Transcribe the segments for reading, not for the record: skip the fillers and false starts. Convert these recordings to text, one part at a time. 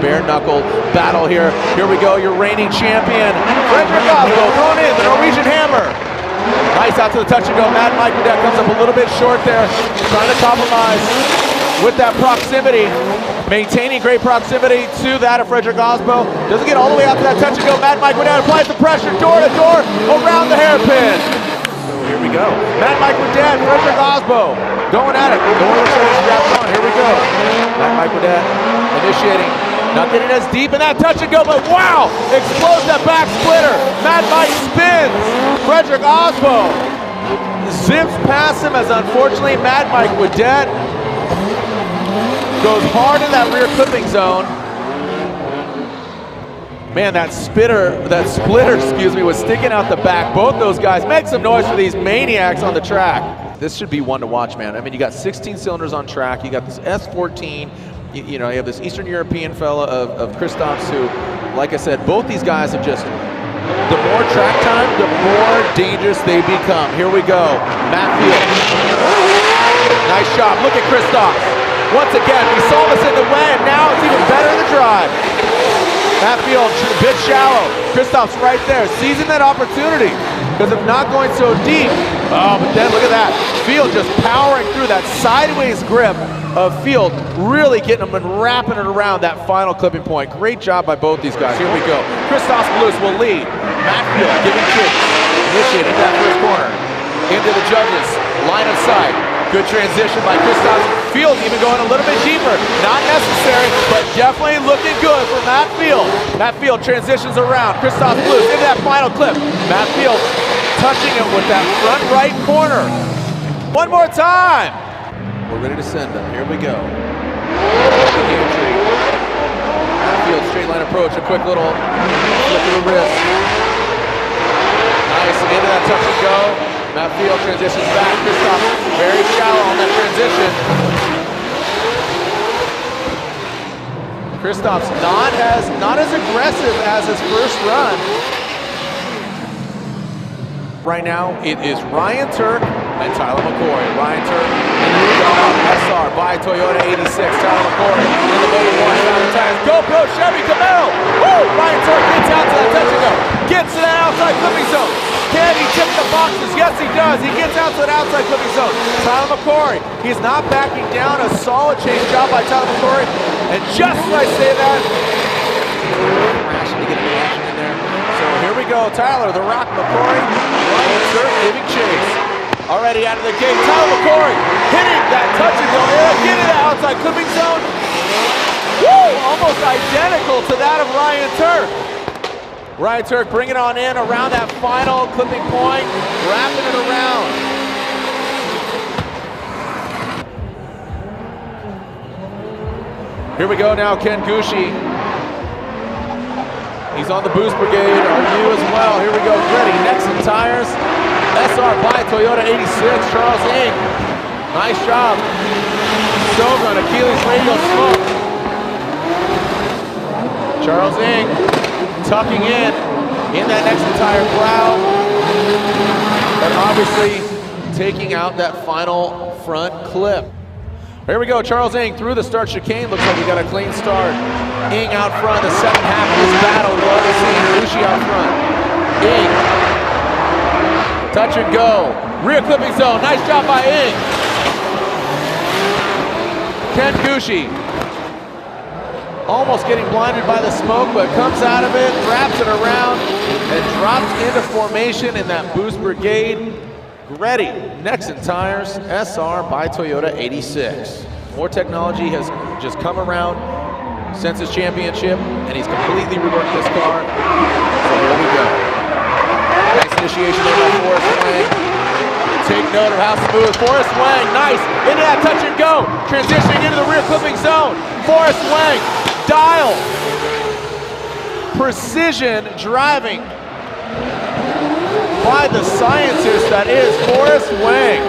bare knuckle battle here. Here we go, your reigning champion, Fredrik Aasbo, going in, the Norwegian Hammer. Nice out to the touch and go. Mad Mike Wadet comes up a little bit short there, trying to compromise with that proximity, maintaining great proximity to that of Fredrik Aasbo. Doesn't get all the way out to that touch and go. Mad Mike Wadet applies the pressure, door to door, around the hairpin. So here we go. Mad Mike Wadet, Fredrik Aasbo going at it. Door straps on. Here we go. Mad Mike Wadet initiating. Not getting as deep in that touch and go, but wow! Explodes that back splitter. Mad Mike spins. Fredrik Aasbo zips past him as unfortunately Mad Mike Wadet goes hard in that rear clipping zone. Man, that splitter, was sticking out the back. Both those guys make some noise for these maniacs on the track. This should be one to watch, man. I mean, you got 16 cylinders on track. You got this S14. You know, you have this Eastern European fella of Kristaps who, like I said, both these guys have just, the more track time, the more dangerous they become. Here we go. Matt Field. Nice shot. Look at Kristaps. Once again, we saw this in the way, and now it's even better in the drive. Matt Field, a bit shallow. Kristaps right there, seizing that opportunity. Because of not going so deep. Oh, but then look at that. Field just powering through that sideways grip of Field, really getting him and wrapping it around that final clipping point. Great job by both ththese guys. Here we go. Kristaps will lead. Matt Field giving chase. Initiating that first corner. Into the judges. Line of sight. Good transition by Kristaps. Field even going a little bit deeper. Not necessary, but definitely looking good for Matt Field. Matt Field transitions around. Kristaps into that final clip. Matt Field touching it with that front right corner. One more time. We're ready to send them. Here we go. Matt Field straight line approach. A quick little flick of the wrist. Nice. Into that touch and go. Matt Field transitions back. Kristaps very shallow on that transition. Kristaps not as aggressive as his first run. Right now, it is Ryan Tuerck and Tyler McCoy. Ryan Tuerck and the SR by Toyota 86. Tyler McCoy in the number one. Tires. GoPro Chevy Camaro. Woo! Ryan Tuerck gets out to that touch and go. Gets to that outside clipping zone. Can he tick the boxes? Yes, he does. He gets out to that outside clipping zone. Tyler McCoy, he's not backing down. A solid change job by Tyler McCoy. And just as I say that, crashing to get any action in there. So here we go. Tyler, the Rock McCoy, Ryan Tuerck giving chase. Already out of the gate. Tyler McCoy hitting that touch and go. Get in the outside clipping zone. Woo! Almost identical to that of Ryan Tuerck. Ryan Tuerck bringing on in around that final clipping point, wrapping it around. Here we go now, Ken Gushi. He's on the boost brigade. Are you as well? Here we go, ready. Nexen Tires. SR by Toyota 86. Charles Ng. Nice job. Shogun, Achilles radial smoke. Charles Ng. Tucking in that Nexen Tire plow, and obviously taking out that final front clip. Here we go, Charles Ng through the start chicane. Looks like we got a clean start. Ng out front, the second half of this battle. We've already seen Gushi out front. Ng, touch and go. Rear clipping zone, nice job by Ng. Ken Gushi. Almost getting blinded by the smoke, but comes out of it, wraps it around, and drops into formation in that boost brigade. Ready, Nexen Tires, SR by Toyota 86. More technology has just come around since his championship, and he's completely reworked this car. So here we go. Nice initiation there by Forrest Wang. Take note of how smooth Forrest Wang, nice, into that touch and go. Transitioning into the rear clipping zone. Forrest Wang. Dial, precision driving by the scientist that is Forrest Wang.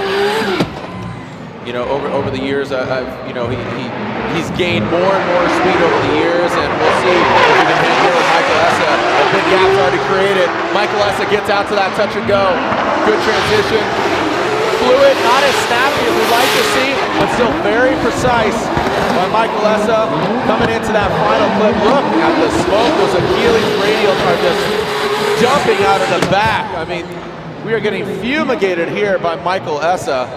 You know, over the years, he's gained more and more speed over the years, and we'll see if he can hang here with Michael Essa. A big gap's already created. Michael Essa gets out to that touch and go. Good transition. Fluid, not as snappy as we'd like to see, but still very precise. by Michael Essa coming into that final clip. Look at the smoke. Those Achilles radials are just dumping out of the back. I mean, we are getting fumigated here by Michael Essa.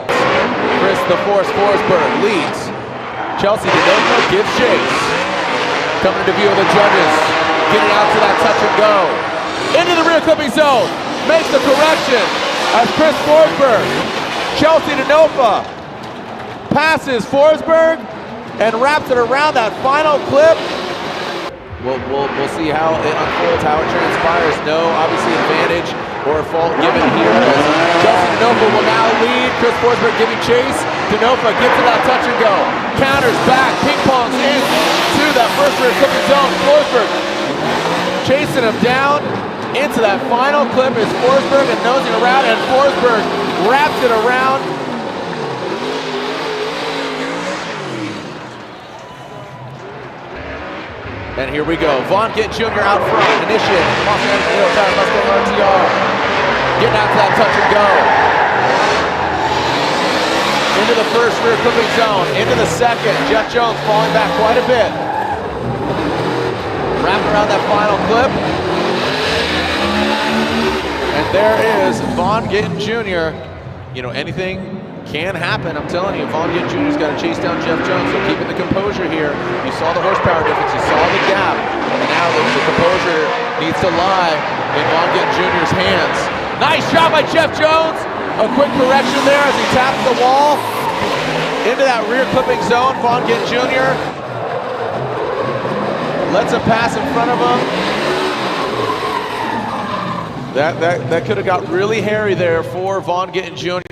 Chris the Force Forsberg leads. Chelsea DeNova gives chase. Coming into view of the judges. Getting out to that touch and go. Into the rear clipping zone. Makes the correction as Chris Forsberg. Chelsea DeNova passes Forsberg and wraps it around that final clip. We'll see how it unfolds, how it transpires. No, obviously, advantage or fault given here as Chelsea DeNova will now lead. Chris Forsberg giving chase. DeNova gets to that touch and go. Counters back, ping pongs into that first rear clipping zone. Forsberg chasing him down into that final clip is Forsberg and nosing around, and Forsberg wraps it around. And here we go. Vaughn Gittin Jr. out front, initiating. Los Angeles Mustang RTR. Getting out to that touch and go. Into the first rear clipping zone, into the second. Jeff Jones falling back quite a bit. Wrapping around that final clip. And there is Vaughn Gittin Jr. You know, anything can happen. I'm telling you, Vaughn Gittin Jr.'s got to chase down Jeff Jones, so keeping the composure here. You saw the horsepower difference, you saw the gap, and now the composure needs to lie in Vaughn Gittin Jr.'s hands. Nice shot by Jeff Jones. A quick correction there as he taps the wall into that rear clipping zone. Vaughn Gittin Jr. lets him pass in front of him. That could have got really hairy there for Vaughn Gittin Jr.